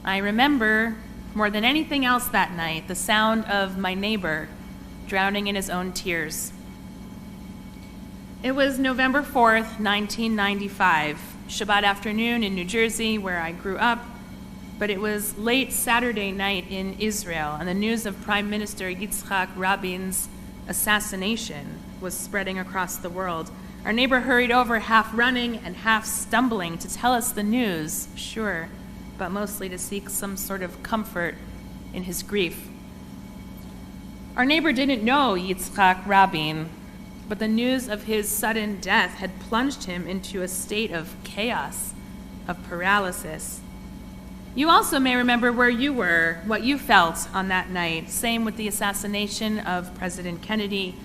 I remember, more than anything else that night, the sound of my neighbor drowning in his own tears. It was November 4th, 1995, Shabbat afternoon in New Jersey, where I grew up, but it was late Saturday night in Israel, and the news of Prime Minister Yitzhak Rabin's assassination was spreading across the world. Our neighbor hurried over, half running and half stumbling, to tell us the news, sure, but mostly to seek some sort of comfort in his grief. Our neighbor didn't know Yitzhak Rabin, but the news of his sudden death had plunged him into a state of chaos, of paralysis. You also may remember where you were, what you felt on that night. Same with the assassination of President Kennedy,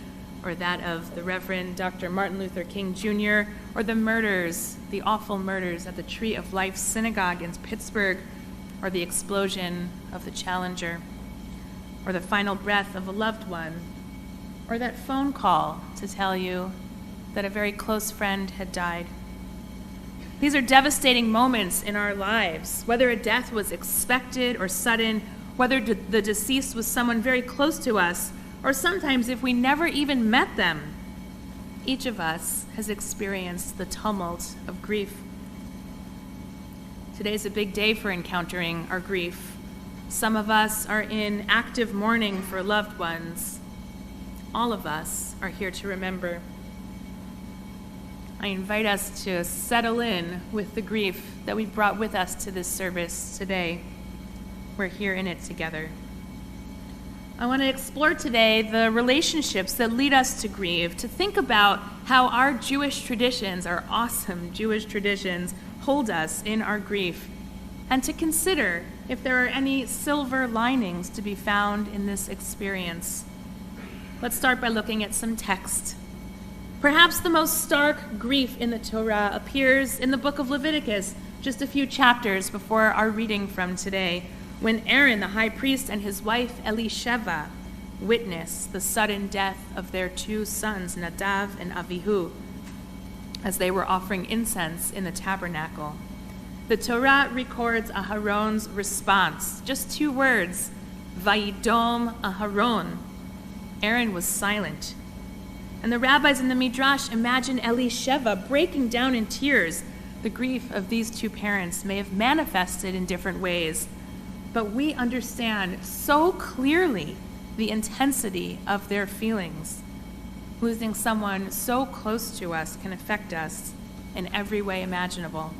or that of the Reverend Dr. Martin Luther King Jr., or the murders, the awful murders at the Tree of Life synagogue in Pittsburgh, or the explosion of the Challenger, or the final breath of a loved one, or that phone call to tell you that a very close friend had died. These are devastating moments in our lives, whether a death was expected or sudden, whether the deceased was someone very close to us, or sometimes if we never even met them. Each of us has experienced the tumult of grief. Today's a big day for encountering our grief. Some of us are in active mourning for loved ones. All of us are here to remember. I invite us to settle in with the grief that we brought with us to this service today. We're here in it together. I want to explore today the relationships that lead us to grieve, to think about how our Jewish traditions, our awesome Jewish traditions, hold us in our grief, and to consider if there are any silver linings to be found in this experience. Let's start by looking at some text. Perhaps the most stark grief in the Torah appears in the book of Leviticus, just a few chapters before our reading from today, when Aaron, the high priest, and his wife Elisheva witness the sudden death of their two sons, Nadav and Avihu, as they were offering incense in the tabernacle. The Torah records Aharon's response, just two words, Vayidom Aharon. Aaron was silent. And the rabbis in the Midrash imagine Elisheva breaking down in tears. The grief of these two parents may have manifested in different ways, but we understand so clearly the intensity of their feelings. Losing someone so close to us can affect us in every way imaginable.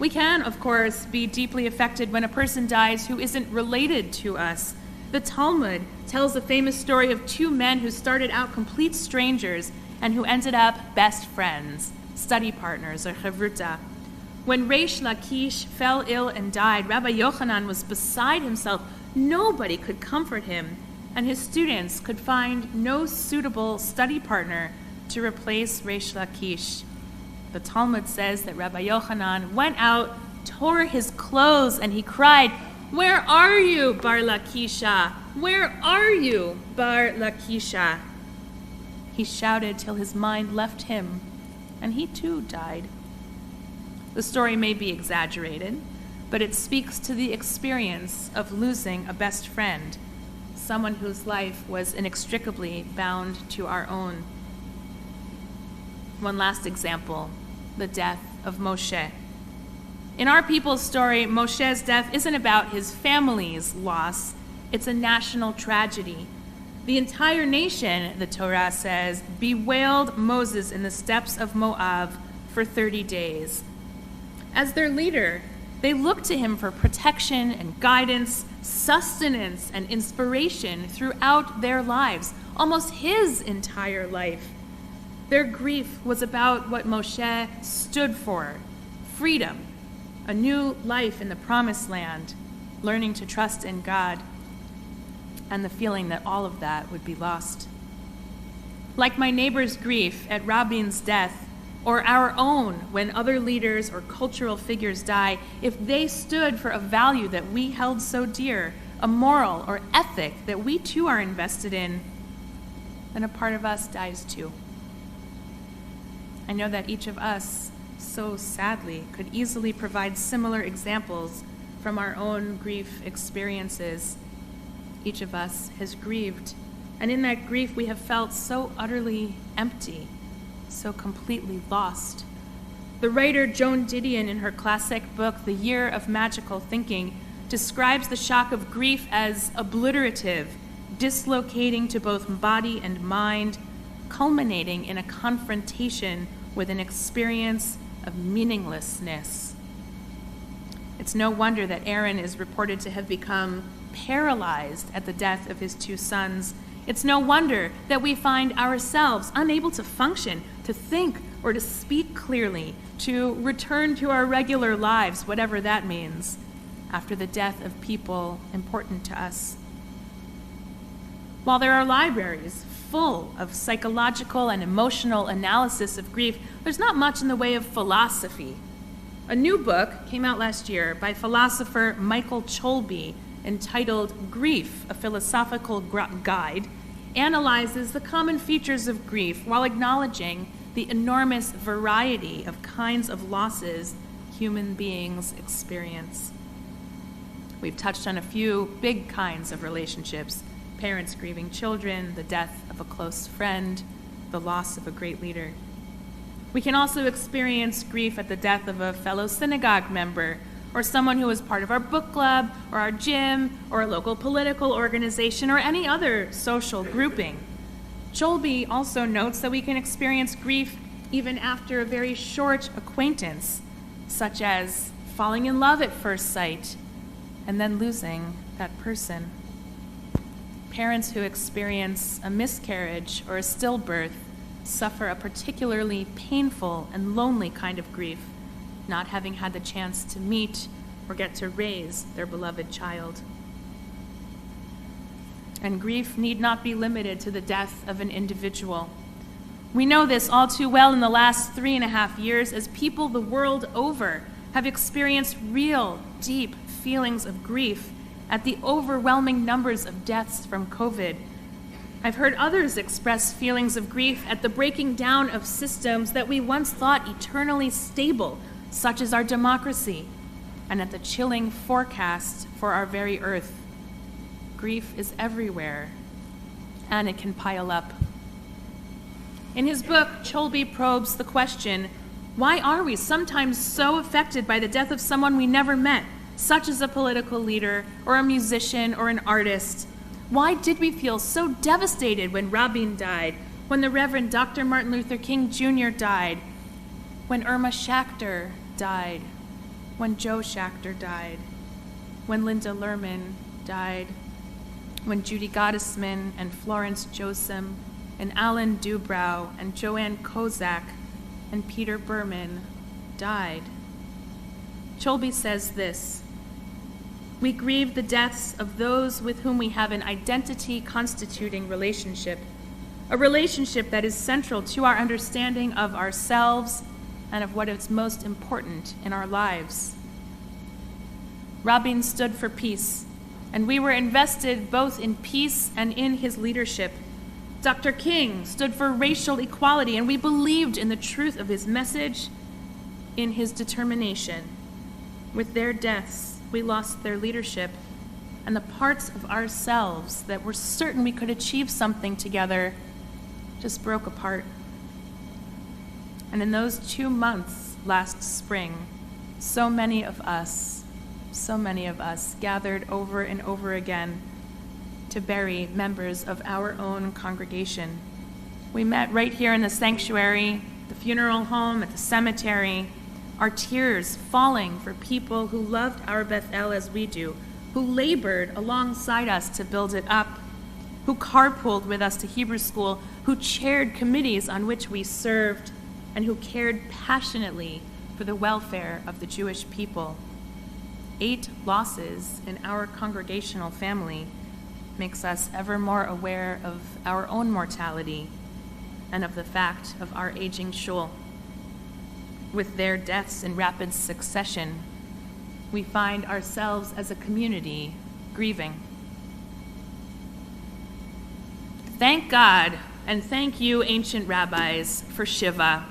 We can, of course, be deeply affected when a person dies who isn't related to us. The Talmud tells a famous story of two men who started out complete strangers and who ended up best friends, study partners, or chavruta. When Reish Lakish fell ill and died, Rabbi Yochanan was beside himself. Nobody could comfort him, and his students could find no suitable study partner to replace Reish Lakish. The Talmud says that Rabbi Yochanan went out, tore his clothes, and he cried, "Where are you, Bar Lakisha? Where are you, Bar Lakisha?" He shouted till his mind left him, and he too died. The story may be exaggerated, but it speaks to the experience of losing a best friend, someone whose life was inextricably bound to our own. One last example, the death of Moshe. In our people's story, Moshe's death isn't about his family's loss. It's a national tragedy. The entire nation, the Torah says, bewailed Moses in the steppes of Moab for 30 days. As their leader, they looked to him for protection and guidance, sustenance and inspiration throughout their lives, almost his entire life. Their grief was about what Moshe stood for: freedom, a new life in the promised land, learning to trust in God, and the feeling that all of that would be lost. Like my neighbor's grief at Rabin's death, or our own when other leaders or cultural figures die, if they stood for a value that we held so dear, a moral or ethic that we too are invested in, then a part of us dies too. I know that each of us, so sadly, could easily provide similar examples from our own grief experiences. Each of us has grieved, and in that grief we have felt so utterly empty, so completely lost. The writer Joan Didion, in her classic book, The Year of Magical Thinking, describes the shock of grief as obliterative, dislocating to both body and mind, culminating in a confrontation with an experience of meaninglessness. It's no wonder that Aaron is reported to have become paralyzed at the death of his two sons. It's no wonder that we find ourselves unable to function, to think, or to speak clearly, to return to our regular lives, whatever that means, after the death of people important to us. While there are libraries full of psychological and emotional analysis of grief, there's not much in the way of philosophy. A new book came out last year by philosopher Michael Cholby entitled Grief, a Philosophical Guide, analyzes the common features of grief while acknowledging the enormous variety of kinds of losses human beings experience. We've touched on a few big kinds of relationships: parents grieving children, the death of a close friend, the loss of a great leader. We can also experience grief at the death of a fellow synagogue member, or someone who was part of our book club, or our gym, or a local political organization, or any other social grouping. Cholby also notes that we can experience grief even after a very short acquaintance, such as falling in love at first sight and then losing that person. Parents who experience a miscarriage or a stillbirth suffer a particularly painful and lonely kind of grief, not having had the chance to meet or get to raise their beloved child. And grief need not be limited to the death of an individual. We know this all too well in the last 3.5 years as people the world over have experienced real, deep feelings of grief at the overwhelming numbers of deaths from COVID. I've heard others express feelings of grief at the breaking down of systems that we once thought eternally stable, such as our democracy, and at the chilling forecast for our very earth. Grief is everywhere, and it can pile up. In his book, Cholby probes the question, why are we sometimes so affected by the death of someone we never met, such as a political leader, or a musician, or an artist? Why did we feel so devastated when Rabbi died, when the Reverend Dr. Martin Luther King Jr. died, when Irma Schachter died, when Joe Schachter died, when Linda Lerman died, when Judy Gottesman and Florence Josem and Alan Dubrow and Joanne Kozak and Peter Berman died? Cholby says this: we grieve the deaths of those with whom we have an identity-constituting relationship, a relationship that is central to our understanding of ourselves and of what is most important in our lives. Rabbi stood for peace, and we were invested both in peace and in his leadership. Dr. King stood for racial equality, and we believed in the truth of his message, in his determination. With their deaths, we lost their leadership, and the parts of ourselves that were certain we could achieve something together just broke apart. And in those 2 months last spring, so many of us gathered over and over again to bury members of our own congregation. We met right here in the sanctuary, the funeral home, at the cemetery, our tears falling for people who loved our Bethel as we do, who labored alongside us to build it up, who carpooled with us to Hebrew school, who chaired committees on which we served, and who cared passionately for the welfare of the Jewish people. 8 losses in our congregational family makes us ever more aware of our own mortality and of the fact of our aging shul. With their deaths in rapid succession, we find ourselves as a community grieving. Thank God, and thank you, ancient rabbis, for Shiva.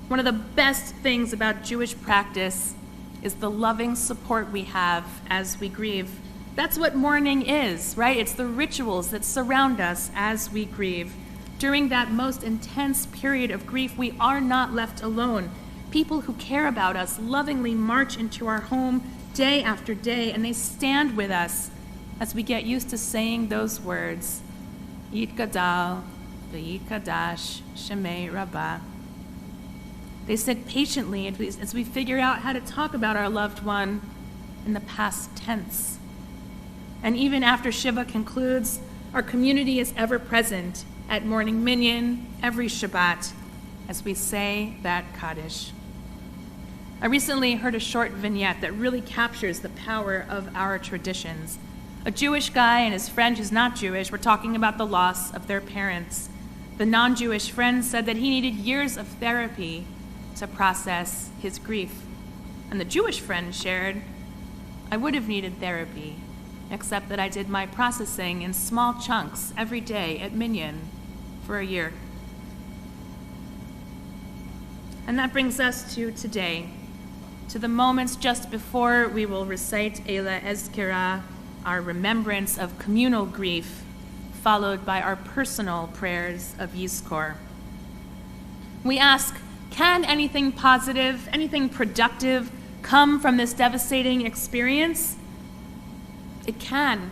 One of the best things about Jewish practice is the loving support we have as we grieve. That's what mourning is, right? It's the rituals that surround us as we grieve. During that most intense period of grief, we are not left alone. People who care about us lovingly march into our home day after day, and they stand with us as we get used to saying those words, Yitgadal v'yitkadash shemei Rabbi. They sit patiently as we figure out how to talk about our loved one in the past tense. And even after Shiva concludes, our community is ever present at morning minyan every Shabbat as we say that Kaddish. I recently heard a short vignette that really captures the power of our traditions. A Jewish guy and his friend who's not Jewish were talking about the loss of their parents. The non-Jewish friend said that he needed years of therapy to process his grief. And the Jewish friend shared, I would have needed therapy, except that I did my processing in small chunks every day at Minyan for a year. And that brings us to today, to the moments just before we will recite Eila Ezkira, our remembrance of communal grief, followed by our personal prayers of Yizkor. We ask, can anything positive, anything productive come from this devastating experience? It can,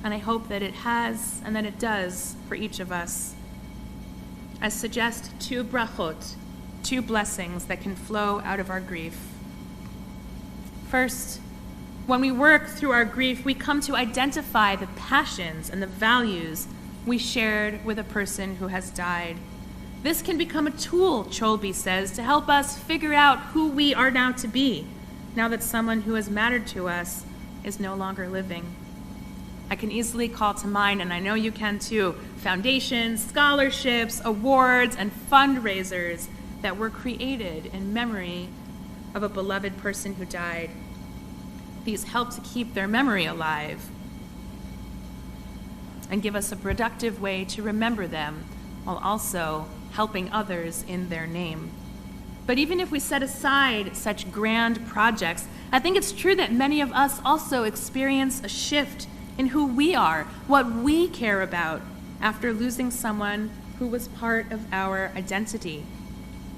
and I hope that it has and that it does for each of us. I suggest 2 brachot, 2 blessings that can flow out of our grief. First, when we work through our grief, we come to identify the passions and the values we shared with a person who has died. This can become a tool, Cholby says, to help us figure out who we are now to be, now that someone who has mattered to us is no longer living. I can easily call to mind, and I know you can too, foundations, scholarships, awards, and fundraisers that were created in memory of a beloved person who died. These help to keep their memory alive and give us a productive way to remember them while also helping others in their name. But even if we set aside such grand projects, I think it's true that many of us also experience a shift in who we are, what we care about after losing someone who was part of our identity.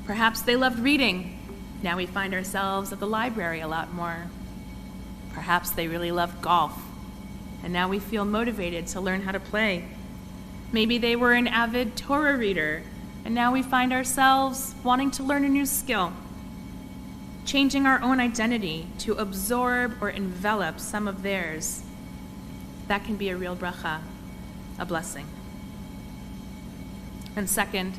Perhaps they loved reading. Now we find ourselves at the library a lot more. Perhaps they really loved golf, and now we feel motivated to learn how to play. Maybe they were an avid Torah reader, and now we find ourselves wanting to learn a new skill. Changing our own identity to absorb or envelop some of theirs. That can be a real bracha, a blessing. And second,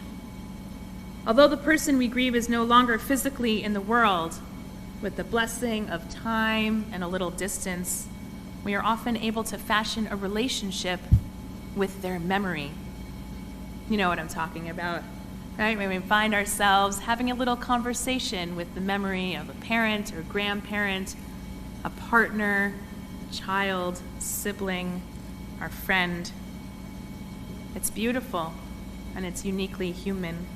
although the person we grieve is no longer physically in the world, with the blessing of time and a little distance, we are often able to fashion a relationship with their memory. You know what I'm talking about, right? When we find ourselves having a little conversation with the memory of a parent or grandparent, a partner, child, sibling, our friend. It's beautiful, and it's uniquely human.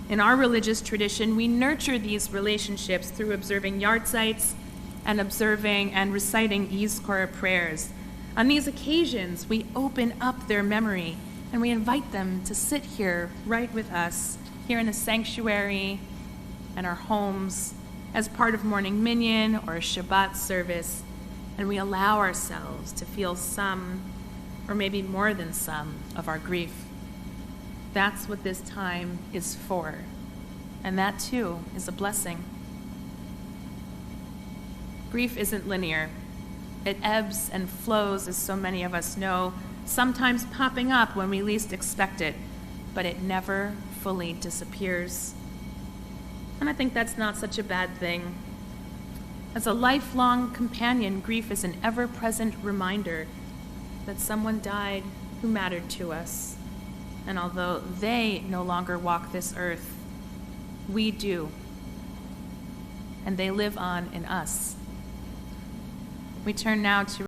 In our religious tradition, we nurture these relationships through observing yahrzeits and observing and reciting Yizkor prayers. On these occasions, we open up their memory and we invite them to sit here right with us, here in the sanctuary and our homes, as part of morning minyan or a Shabbat service, and we allow ourselves to feel some, or maybe more than some, of our grief. That's what this time is for, and that too is a blessing. Grief isn't linear. It ebbs and flows, as so many of us know, sometimes popping up when we least expect it, but it never fully disappears. And I think that's not such a bad thing. As a lifelong companion, grief is an ever-present reminder that someone died who mattered to us. And although they no longer walk this earth, we do. And they live on in us. We turn now to